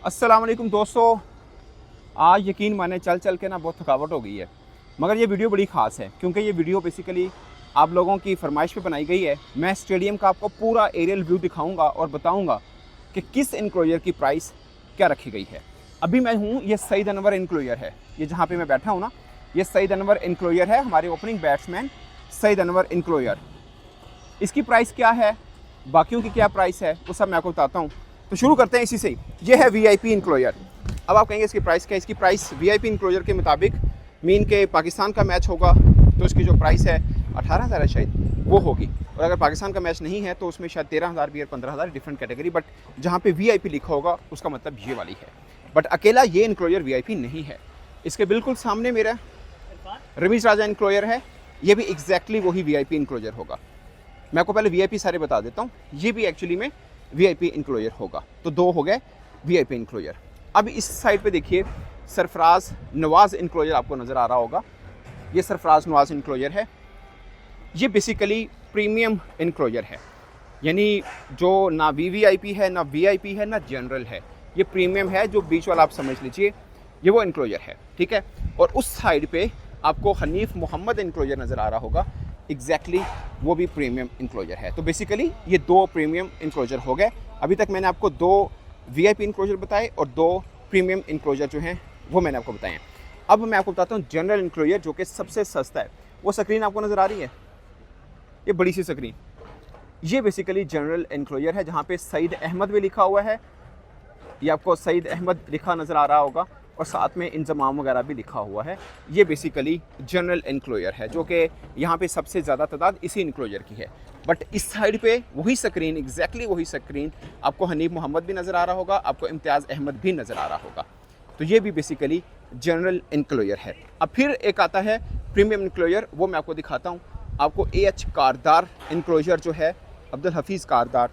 अस्सलाम वालेकुम दोस्तों। आज यकीन माने चल चल के ना बहुत थकावट हो गई है, मगर ये वीडियो बड़ी ख़ास है क्योंकि ये वीडियो बेसिकली आप लोगों की फरमाइश पे बनाई गई है। मैं स्टेडियम का आपको पूरा एरियल व्यू दिखाऊंगा और बताऊंगा कि किस इनक्लोजर की प्राइस क्या रखी गई है। अभी मैं हूँ, ये सईद अनवर इनक्लोजर है, ये जहाँ पे मैं बैठा हूँ ना, ये सईद अनवर इनक्लोजर है, हमारे opening batsman Saeed Anwar enclosure. इसकी प्राइस क्या है, बाकियों की क्या प्राइस है, वो सब मैं आपको बताता हूँ। तो शुरू करते हैं इसी से। ये है वीआईपी इनक्लोजर। अब आप कहेंगे इसकी प्राइस क्या है? इसकी प्राइस वीआईपी इनक्लोजर के मुताबिक मीन के पाकिस्तान का मैच होगा तो इसकी जो प्राइस है 18,000 है शायद, वो होगी। और अगर पाकिस्तान का मैच नहीं है तो उसमें शायद 13,000 भी और 15,000 डिफरेंट कैटेगरी, बट जहाँ पे वीआईपी लिखा होगा उसका मतलब ये वाली है। बट अकेला ये इनक्लोजर वीआईपी नहीं है। इसके बिल्कुल सामने मेरा रमीज राजा इनक्लोजर है, ये भी एग्जैक्टली वही वीआईपी इनक्लोजर होगा। मैं आपको पहले वीआईपी सारे बता देता हूँ, ये भी एक्चुअली में वीआईपी इनक्लोजर होगा। तो दो हो गए वीआईपी इनक्लोजर। अब इस साइड पे देखिए सरफराज नवाज़ इनक्लोजर आपको नज़र आ रहा होगा। ये सरफराज नवाज़ इनक्लोजर है। ये बेसिकली प्रीमियम इनक्लोजर है, यानी जो ना वीवीआईपी है, ना वीआईपी है, ना जनरल है। ये प्रीमियम है, जो बीच वाला आप समझ लीजिए, ये वो इनक्लोजर है, ठीक है। और उस साइड पे आपको हनीफ मोहम्मद इनक्लोजर नज़र आ रहा होगा, एग्जैक्टली वो भी प्रीमियम इनक्लोजर है। तो बेसिकली ये दो प्रीमियम इनक्लोजर हो गए। अभी तक मैंने आपको दो वीआईपी इनक्लोजर बताए और दो प्रीमियम इनक्लोजर जो हैं वो मैंने आपको बताए हैं। अब मैं आपको बताता हूँ जनरल इनक्लोजर, जो कि सबसे सस्ता है। वो स्क्रीन आपको नज़र आ रही है, ये बड़ी सी स्क्रीन, ये बेसिकली जनरल इनक्लोजर है, जहाँ पे सईद अहमद भी लिखा हुआ है। ये आपको सईद अहमद लिखा नज़र आ रहा होगा और साथ में इंतज़ाम वगैरह भी लिखा हुआ है। ये बेसिकली जनरल इनक्लोजर है, जो कि यहाँ पे सबसे ज़्यादा तादाद इसी इनक्लोजर की है। बट इस साइड पे वही स्क्रीन, एग्जैक्टली वही स्क्रीन, आपको हनीफ मोहम्मद भी नज़र आ रहा होगा, आपको इम्तियाज़ अहमद भी नज़र आ रहा होगा। तो ये भी बेसिकली जनरल इनक्लोजर है। अब फिर एक आता है प्रीमियम इनक्लोजर, वो मैं आपको दिखाता हूँ। आपको AH कारदार इनक्लोजर जो है, अब्दुल हफीज़ कारदार,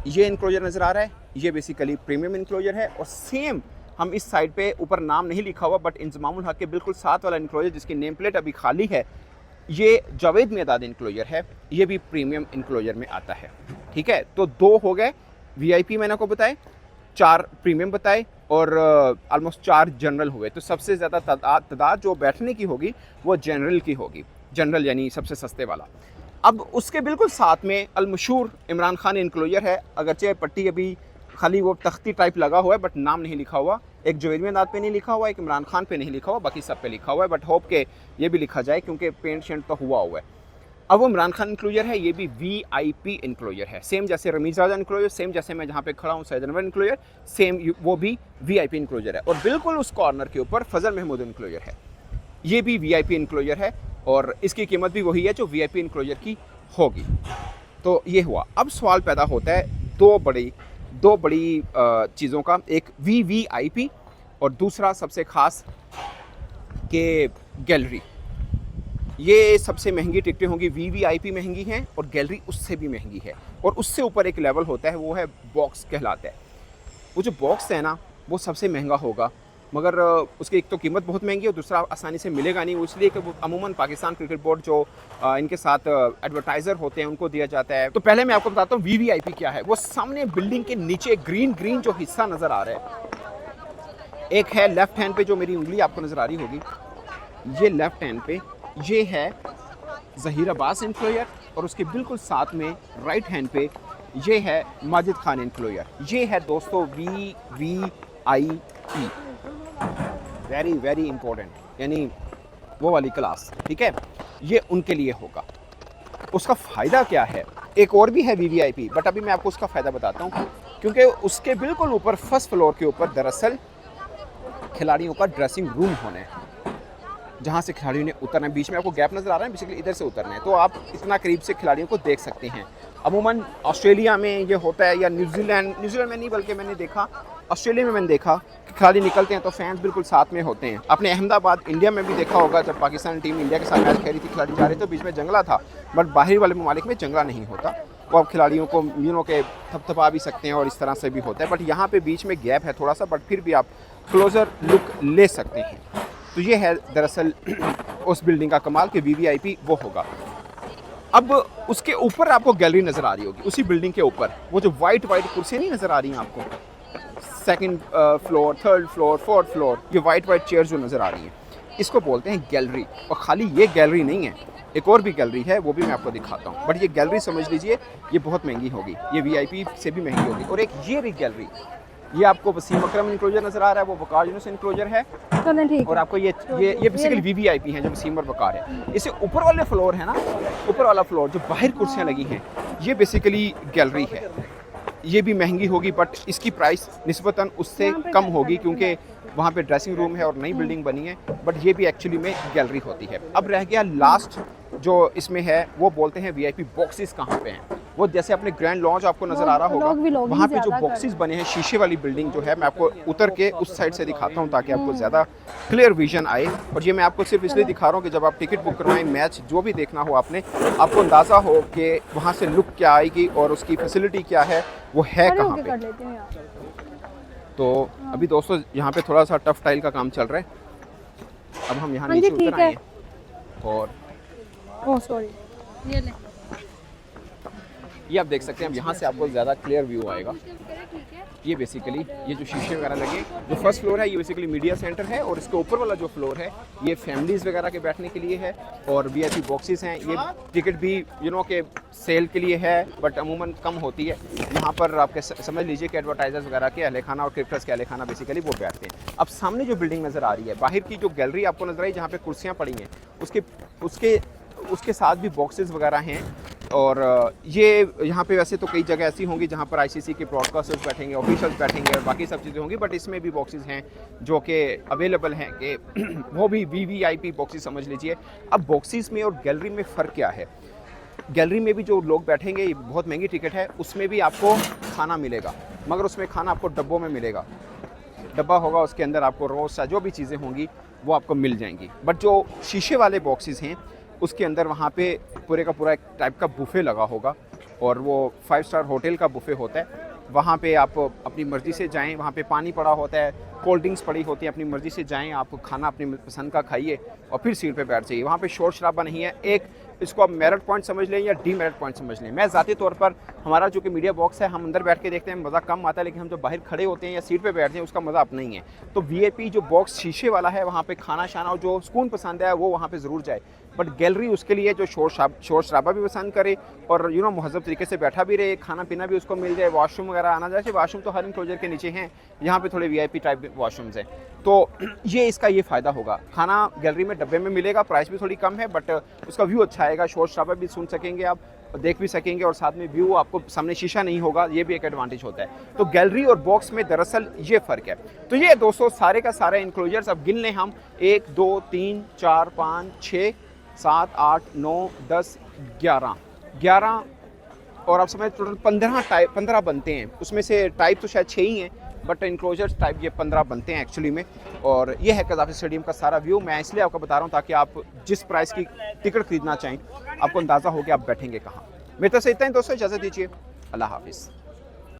ये इनक्लोजर नज़र आ रहा है। ये बेसिकली प्रीमियम इनक्लोजर है। और सेम हम इस साइड पे ऊपर नाम नहीं लिखा हुआ, बट इंजमामुल हक के बिल्कुल साथ वाला इनक्लोजर, जिसकी नेम प्लेट अभी खाली है, ये जावेद मियादाद इनक्लोजर है। ये भी प्रीमियम इनक्लोजर में आता है, ठीक है। तो दो हो गए वीआईपी मैंने आपको बताए, 4 प्रीमियम बताए और ऑलमोस्ट 4 जनरल हुए। तो सबसे ज़्यादा तादाद जो बैठने की होगी वो जनरल की होगी, जनरल यानी सबसे सस्ते वाला। अब उसके बिल्कुल साथ में अलमशहूर इमरान खान इनक्लोजर है। अगरचे पट्टी अभी खाली वो तख्ती टाइप लगा हुआ है, बट नाम नहीं लिखा हुआ। एक जावेद मियादाद पे नहीं लिखा हुआ, एक इमरान खान पे नहीं लिखा हुआ, बाकी सब पे लिखा हुआ है। बट होप के ये भी लिखा जाए क्योंकि पेंट शेंट तो हुआ हुआ है। अब वो इमरान खान इनक्लोजर है, ये भी वीआईपी इनक्लोजर है। सेम जैसे रमीज राजा इनक्लोजर, सेम जैसे मैं जहाँ पे खड़ा हूँ सईद अनवर इनक्लोजर, सेम वो भी वीआईपी इनक्लोजर है। और बिल्कुल उस कॉर्नर के ऊपर फजल महमूद इनक्लोजर है, ये भी वीआईपी इनक्लोजर है और इसकी कीमत भी वही है जो वीआईपी इनक्लोजर की होगी। तो ये हुआ। अब सवाल पैदा होता है दो बड़ी चीज़ों का, एक वीवीआईपी और दूसरा सबसे ख़ास के गैलरी। ये सबसे महंगी टिकटें होंगी, वीवीआईपी महंगी हैं और गैलरी उससे भी महंगी है। और उससे ऊपर एक लेवल होता है, वो है बॉक्स कहलाता है। वो जो बॉक्स है ना, वो सबसे महंगा होगा, मगर उसकी एक तो कीमत बहुत महंगी है और दूसरा आसानी से मिलेगा नहीं। वो इसलिए कि अमूमन पाकिस्तान क्रिकेट बोर्ड जो इनके साथ एडवर्टाइज़र होते हैं उनको दिया जाता है। तो पहले मैं आपको बताता हूँ वीवीआईपी क्या है। वो सामने बिल्डिंग के नीचे ग्रीन जो हिस्सा नज़र आ रहा है, एक है लेफ्ट हैंड पे, जो मेरी उंगली आपको नज़र आ रही होगी, ये लेफ्ट हैंड पे ये है ज़हीर अब्बास इनक्लोजर और उसके बिल्कुल साथ में राइट हैंड पे ये है माजिद खान इनक्लोजर। ये है दोस्तों वीवीआईपी, वेरी इंपॉर्टेंट, यानी वो वाली क्लास, ठीक है। ये उनके लिए होगा। उसका फ़ायदा क्या है? एक और भी है वीवीआईपी, बट अभी मैं आपको उसका फ़ायदा बताता हूँ, क्योंकि उसके बिल्कुल ऊपर फर्स्ट फ्लोर के ऊपर दरअसल खिलाड़ियों का ड्रेसिंग रूम होना है, जहाँ से खिलाड़ियों ने उतरना है। बीच में आपको गैप नज़र आ रहा है, बेसिकली इधर से उतरना है, तो आप इतना करीब से खिलाड़ियों को देख सकते हैं। अमूमन ऑस्ट्रेलिया में ये होता है, या न्यूजीलैंड में नहीं, बल्कि मैंने देखा ऑस्ट्रेलिया में, मैंने देखा कि खिलाड़ी निकलते हैं तो फैंस बिल्कुल साथ में होते हैं। आपने अहमदाबाद इंडिया में भी देखा होगा, जब पाकिस्तान टीम इंडिया के साथ मैच खेल रही थी, खिलाड़ी जा रहे थे, बीच में जंगला था। बट बाहरी वाले ममालिक में जंगला नहीं होता, वो आप खिलाड़ियों को के थपथपा भी सकते हैं और इस तरह से भी होता है। बट यहाँ पे बीच में गैप है थोड़ा सा, बट फिर भी आप क्लोज़र लुक ले सकते हैं। तो ये है दरअसल उस बिल्डिंग का कमाल कि वीवीआईपी वो होगा। अब उसके ऊपर आपको गैलरी नज़र आ रही होगी, उसी बिल्डिंग के ऊपर वो जो वाइट कुर्सी नहीं नज़र आ रही हैं आपको, second floor, third floor, fourth floor, ये वाइट चेयर जो नज़र आ रही हैं इसको बोलते हैं गैलरी। और ख़ाली ये गैलरी नहीं है, एक और भी गैलरी है, वो भी मैं आपको दिखाता हूँ। बट ये गैलरी समझ लीजिए ये बहुत महंगी होगी, ये VIP से भी महंगी होगी। और एक ये भी गैलरी, ये आपको वसीम अकरम इनक्लोजर नज़र आ रहा है, वो वकार यूनुस इनक्लोजर है। और आपको ये बेसिकली VVIP हैं जो वसीम और वकार है। इससे ऊपर वाले फ्लोर है ना, ऊपर वाला फ्लोर जो बाहर कुर्सियाँ लगी हैं, ये बेसिकली गैलरी है। ये भी महंगी होगी बट इसकी प्राइस निस्बतन उससे कम होगी क्योंकि वहाँ पे ड्रेसिंग रूम है और नई बिल्डिंग बनी है। बट ये भी एक्चुअली में गैलरी होती है। अब रह गया लास्ट जो इसमें है, वो बोलते हैं VIP बॉक्सेस कहाँ पे हैं। वो जैसे अपने ग्रैंड लॉन्च आपको नज़र आ रहा होगा, वहाँ पे जो बॉक्सेस बने हैं, शीशे वाली बिल्डिंग जो है, मैं आपको उतर के उस साइड से दिखाता हूँ ताकि आपको ज़्यादा क्लियर विजन आए। और ये मैं आपको सिर्फ इसलिए दिखा रहा हूँ कि जब आप टिकट बुक करवाएं, मैच जो भी देखना हो आपने, आपको अंदाज़ा हो कि वहाँ से लुक क्या आएगी और उसकी फैसिलिटी क्या है, वो है कहाँ पे। तो अभी दोस्तों यहाँ पे थोड़ा सा टफ टाइल का काम चल रहा है। अब हम यहाँ नीचे उतर आए हैं और ये आप देख सकते हैं। अब यहाँ से आपको ज़्यादा क्लियर व्यू आएगा। ये बेसिकली ये जो शीशे वगैरह लगे, जो फर्स्ट फ्लोर है ये बेसिकली मीडिया सेंटर है और इसके ऊपर वाला जो फ्लोर है ये फैमिलीज़ वगैरह के बैठने के लिए है। और VIP बॉक्सेस हैं, ये टिकट भी के सेल के लिए है बट अमूमन कम होती है। यहाँ पर आपके समझ लीजिए कि एडवर्टाइजर्स वगैरह के अहले खाना और क्रिकेटर्स के अहले खाना बेसिकली वो बैठते हैं। अब सामने जो बिल्डिंग नज़र आ रही है, बाहर की जो गैलरी आपको नज़र आई जहाँ पर कुर्सियाँ पड़ी हैं, उसके साथ भी बॉक्सेस वगैरह हैं। और ये यहाँ पे वैसे तो कई जगह ऐसी होंगी जहाँ पर ICC के ब्रॉडकास्टर्स बैठेंगे, ऑफिशियल्स बैठेंगे और बाकी सब चीज़ें होंगी। बट इसमें भी बॉक्सेस हैं जो कि अवेलेबल हैं कि वो भी VVIP बॉक्सेस समझ लीजिए। अब बॉक्सेस में और गैलरी में फ़र्क क्या है? गैलरी में भी जो लोग बैठेंगे, ये बहुत महंगी टिकट है, उसमें भी आपको खाना मिलेगा, मगर उसमें खाना आपको डब्बों में मिलेगा। डब्बा होगा, उसके अंदर आपको रोस्ट जो भी चीज़ें होंगी वो आपको मिल जाएंगी। बट जो शीशे वाले बॉक्सेस हैं उसके अंदर वहाँ पे पूरे का पूरा एक टाइप का बुफ़े लगा होगा और वो 5 स्टार होटल का बुफ़े होता है। वहाँ पे आप अपनी मर्ज़ी से जाएं, वहाँ पे पानी पड़ा होता है, कोल्ड ड्रिंक्स पड़ी होती है, अपनी मर्ज़ी से जाएं, आप खाना अपनी पसंद का खाइए और फिर सीट पे बैठ जाइए। वहाँ पे शोर शराबा नहीं है। एक इसको आप मेरिट पॉइंट समझ लें या डीमेरिट पॉइंट समझ लें। मैं ज़ाती तौर पर, हमारा जो कि मीडिया बॉक्स है, हम अंदर बैठ के देखते हैं, मज़ा कम आता है, लेकिन हम जब बाहर खड़े होते हैं या सीट पे बैठते हैं उसका मज़ा अपना ही है। तो VIP जो बॉक्स शीशे वाला है, वहाँ पे खाना शाना और जो सुकून पसंद है वो वहाँ पे ज़रूर जाए। बट गैलरी उसके लिए जो शोर शराबा भी पसंद करे और महज़ब तरीके से बैठा भी रहे, खाना पीना भी उसको मिल जाए, वॉशरूम वगैरह आना जाए। वॉशरूम तो हर इनक्लोजर के नीचे हैं, यहाँ पे थोड़े VIP टाइप वॉशरूम्स हैं। तो ये इसका ये फ़ायदा होगा। खाना गैलरी में डब्बे में मिलेगा, प्राइस भी थोड़ी कम है बट उसका व्यू अच्छा आएगा, शोर शराबा भी सुन सकेंगे आप, देख भी सकेंगे और साथ में व्यू आपको सामने शीशा नहीं होगा, ये भी एक एडवांटेज होता है। तो गैलरी और बॉक्स में दरअसल ये फ़र्क है। तो ये दोस्तों सारे का सारे इनक्लोजर्स अब गिन लें हम, 1 2 3 4 5 6 7 8 9 10 11 और आप समझ टोटल 15 बनते हैं। उसमें से टाइप तो शायद 6 ही हैं बट इनक्लोजर्स टाइप ये 15 बनते हैं एक्चुअली में। और ये है कज़ाफ़ी स्टेडियम का सारा व्यू। मैं इसलिए आपको बता रहा हूँ ताकि आप जिस प्राइस की टिकट खरीदना चाहें आपको अंदाज़ा हो कि आप बैठेंगे कहाँ। मेरे तरफ से इतना ही दोस्तों, इजाज़त दीजिए, अल्लाह हाफिज़।